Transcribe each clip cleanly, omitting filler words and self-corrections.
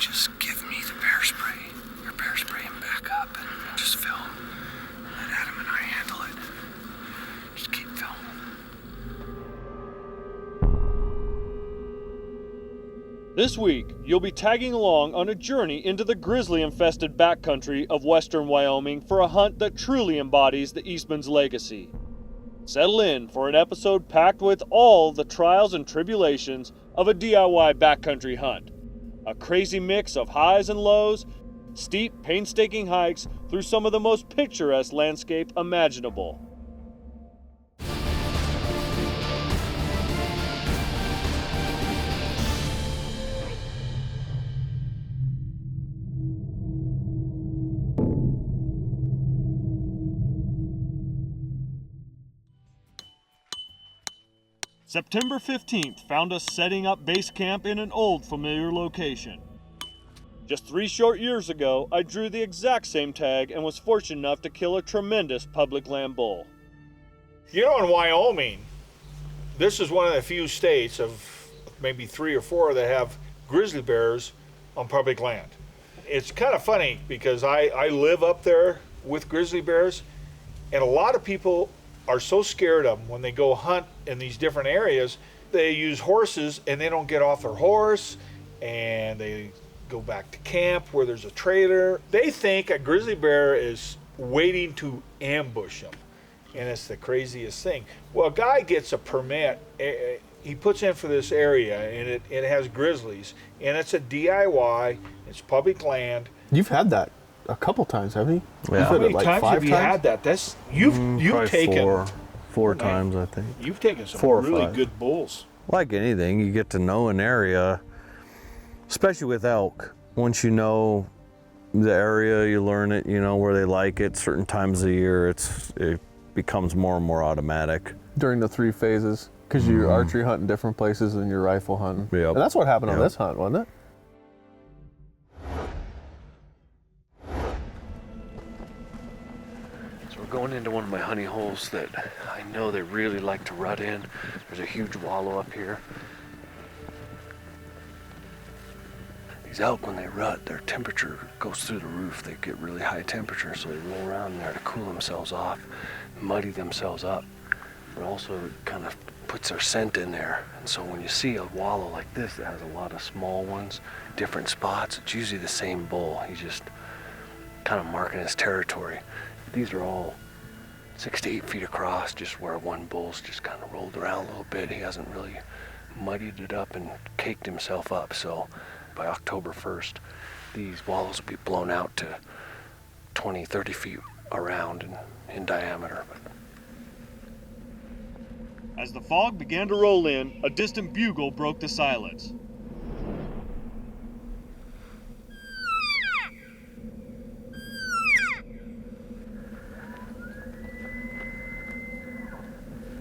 just give me the bear spray. Your bear spray and back up and just film. Let Adam and I handle it. Just keep filming. This week, you'll be tagging along on a journey into the grizzly-infested backcountry of western Wyoming for a hunt that truly embodies the Eastmans' legacy. Settle in for an episode packed with all the trials and tribulations of a DIY backcountry hunt. A crazy mix of highs and lows, steep, painstaking hikes through some of the most picturesque landscape imaginable. September 15th found us setting up base camp in an old familiar location. Just 3 short years ago, I drew the exact same tag and was fortunate enough to kill a tremendous public land bull. You know, in Wyoming, this is one of the few states of maybe 3 or 4 that have grizzly bears on public land. It's kind of funny because I live up there with grizzly bears, and a lot of people are so scared of them when they go hunt in these different areas. They use horses and they don't get off their horse and they go back to camp where there's a trailer. They think a grizzly bear is waiting to ambush them, and it's the craziest thing. Well, a guy gets a permit, he puts in for this area, and it has grizzlies, and it's a DIY, it's public land. You've had that a couple times, haven't you? Yeah. How many like times 5 have you had that? That's you've taken four times, I think. You've taken some 4 or really 5. good bulls. Like anything, you get to know an area, especially with elk. Once you know the area, you learn it, you know where they like it. Certain times of the year, it becomes more and more automatic. During the 3 phases, because you archery hunt in different places than your rifle hunting. Yep. And that's what happened on Yep. this hunt, wasn't it? So we're going into one of my honey holes that I know they really like to rut in. There's a huge wallow up here. These elk, when they rut, their temperature goes through the roof. They get really high temperature, so they roll around in there to cool themselves off, muddy themselves up. But also it kind of puts their scent in there. And so when you see a wallow like this that has a lot of small ones, different spots, it's usually the same bull. He's just kind of marking his territory. These are all 6 to 8 feet across, just where one bull's just kind of rolled around a little bit. He hasn't really muddied it up and caked himself up. So by October 1st, these wallows will be blown out to 20, 30 feet around and in diameter. As the fog began to roll in, a distant bugle broke the silence.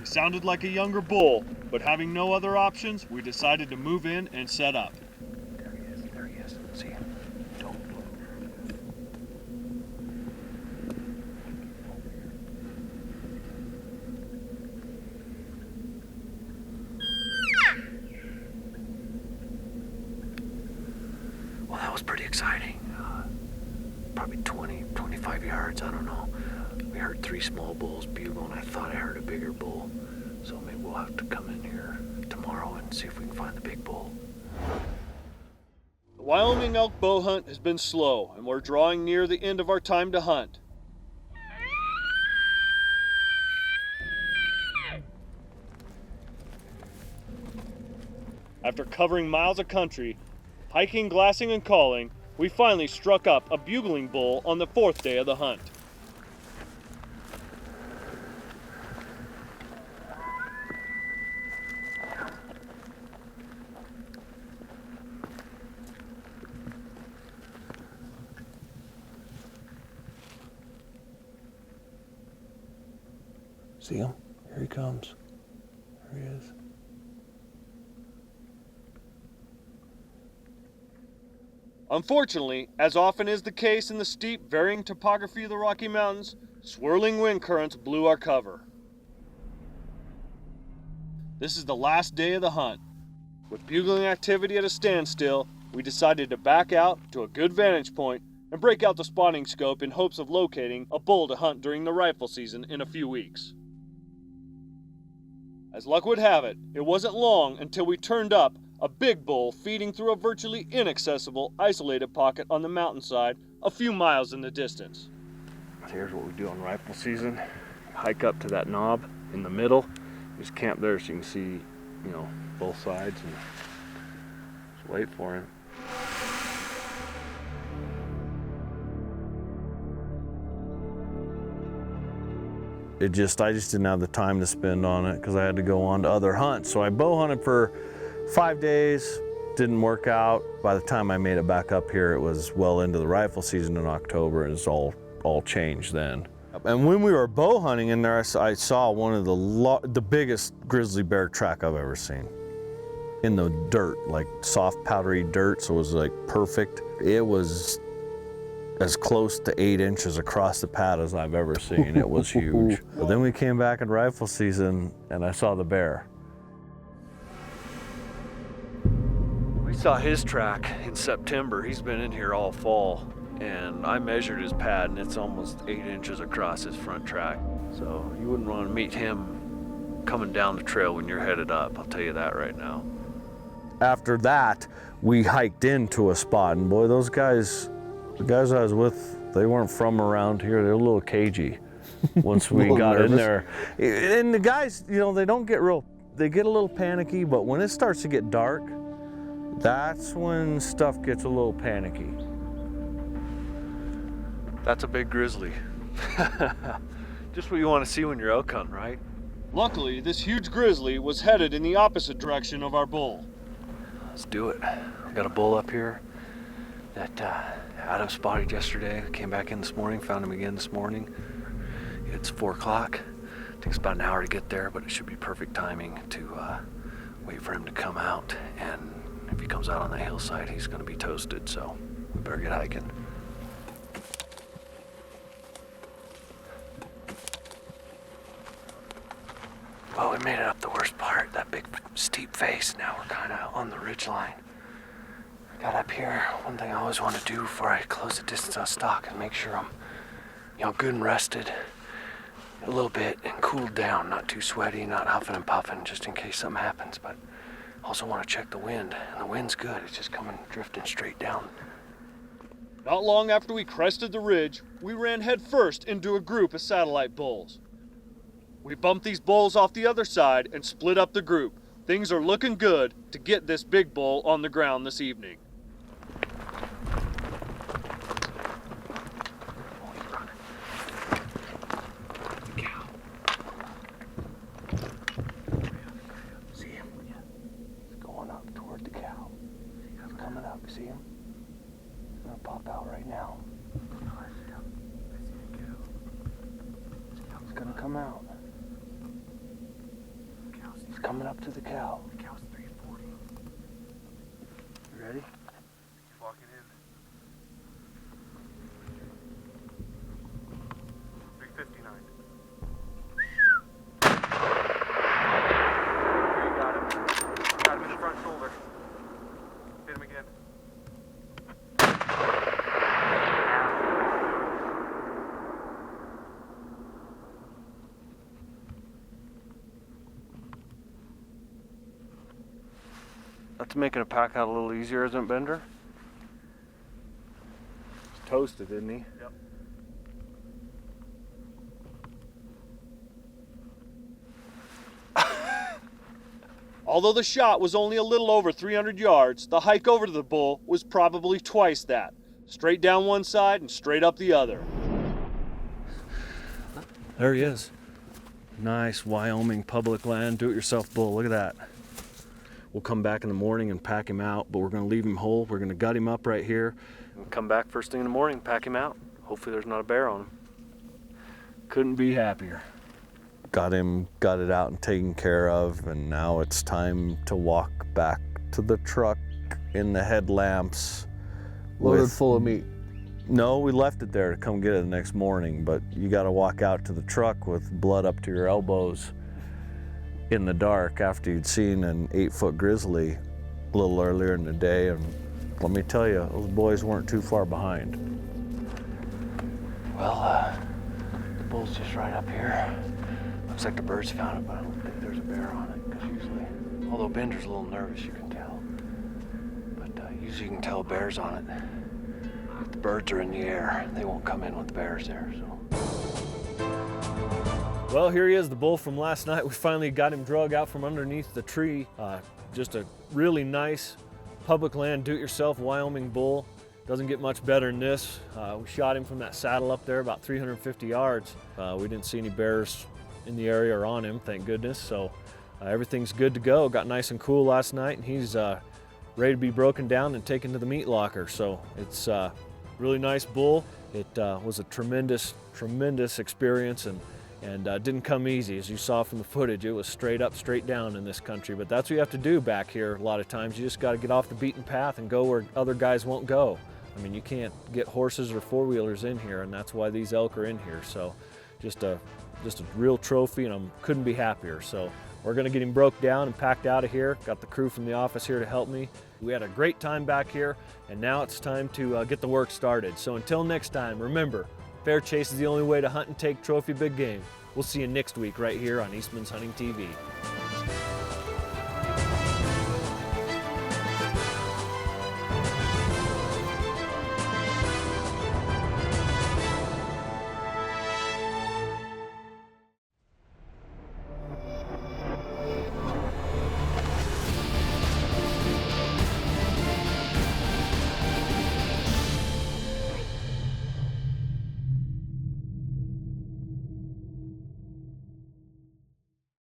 It sounded like a younger bull, but having no other options, we decided to move in and set up. There he is. See him? Don't. Well, that was pretty exciting. Probably 20, 25 yards, I don't know. We heard 3 small bulls bugle, and I thought I heard a bigger bull. So maybe we'll have to come in here tomorrow and see if we can find the big bull. The Wyoming elk bow hunt has been slow, and we're drawing near the end of our time to hunt. After covering miles of country, hiking, glassing, and calling, we finally struck up a bugling bull on the 4th day of the hunt. See him? Here he comes. There he is. Unfortunately, as often is the case in the steep, varying topography of the Rocky Mountains, swirling wind currents blew our cover. This is the last day of the hunt. With bugling activity at a standstill, we decided to back out to a good vantage point and break out the spotting scope in hopes of locating a bull to hunt during the rifle season in a few weeks. As luck would have it, it wasn't long until we turned up a big bull feeding through a virtually inaccessible, isolated pocket on the mountainside a few miles in the distance. Here's what we do on rifle season. Hike up to that knob in the middle. Just camp there so you can see, both sides and just wait for him. I just didn't have the time to spend on it because I had to go on to other hunts. So I bow hunted for 5 days, didn't work out. By the time I made it back up here, it was well into the rifle season in October, and it's all changed then. And when we were bow hunting in there, I saw one of the biggest grizzly bear track I've ever seen. In the dirt, like soft powdery dirt, so it was like perfect. It was as close to 8 inches across the pad as I've ever seen. It was huge. But then we came back in rifle season and I saw the bear. We saw his track in September. He's been in here all fall, and I measured his pad and it's almost 8 inches across his front track. So you wouldn't want to meet him coming down the trail when you're headed up, I'll tell you that right now. After that, we hiked into a spot, and boy, those guys, the guys I was with, they weren't from around here. They're a little cagey once we got in there. And the guys, they don't get they get a little panicky, but when it starts to get dark, that's when stuff gets a little panicky. That's a big grizzly. Just what you want to see when you're elk hunting, right? Luckily, this huge grizzly was headed in the opposite direction of our bull. Let's do it. We got a bull up here that Adam spotted yesterday. Came back in this morning, found him again this morning. It's 4 o'clock. Takes about an hour to get there, but it should be perfect timing to wait for him to come out. And if he comes out on that hillside, he's going to be toasted, so we better get hiking. Well, we made it up the worst part, that big steep face. Now we're kind of on the ridge line. Got up here. One thing I always want to do before I close the distance on stock is make sure I'm, good and rested a little bit and cooled down, not too sweaty, not huffing and puffing, just in case something happens. But also want to check the wind, and the wind's good. It's just coming, drifting straight down. Not long after we crested the ridge, we ran headfirst into a group of satellite bulls. We bumped these bulls off the other side and split up the group. Things are looking good to get this big bull on the ground this evening. See him? He's going up toward the cow. He's coming up. See him? He's gonna pop out right now. He's gonna come out. He's coming up to the cow. The cow's 340. You ready? He's walking in. 359. You got him. Got him in the front shoulder. Hit him again. That's making a pack out a little easier, isn't it, Bender? He's toasted, isn't he? Yep. Although the shot was only a little over 300 yards, the hike over to the bull was probably twice that. Straight down one side and straight up the other. There he is. Nice Wyoming public land, do-it-yourself bull. Look at that. We'll come back in the morning and pack him out, but we're going to leave him whole. We're going to gut him up right here. We'll come back first thing in the morning, pack him out. Hopefully there's not a bear on him. Couldn't be happier. Got him gutted out and taken care of, and now it's time to walk back to the truck in the headlamps. Loaded full of meat. No, we left it there to come get it the next morning, but you got to walk out to the truck with blood up to your elbows in the dark after you'd seen an 8-foot grizzly a little earlier in the day and let me tell you, those boys weren't too far behind. Well, the bull's just right up here. Looks like the birds found it, but I don't think there's a bear on it, because usually, although Bender's a little nervous, you can tell. But usually you can tell bears on it. If the birds are in the air, they won't come in with the bears there, so. Well, here he is, the bull from last night. We finally got him drug out from underneath the tree. Just a really nice public land, do-it-yourself Wyoming bull. Doesn't get much better than this. We shot him from that saddle up there about 350 yards. We didn't see any bears in the area or on him, thank goodness. So everything's good to go. Got nice and cool last night, and he's ready to be broken down and taken to the meat locker. So it's a really nice bull. It was a tremendous experience, and didn't come easy. As you saw from the footage, it was straight up, straight down in this country. But that's what you have to do back here a lot of times. You just got to get off the beaten path and go where other guys won't go. I mean, you can't get horses or four-wheelers in here, and that's why these elk are in here. So just a real trophy, and I couldn't be happier. So we're gonna get him broke down and packed out of here. Got the crew from the office here to help me. We had a great time back here, and now it's time to get the work started. So until next time, remember, fair chase is the only way to hunt and take trophy big game. We'll see you next week right here on Eastman's Hunting TV.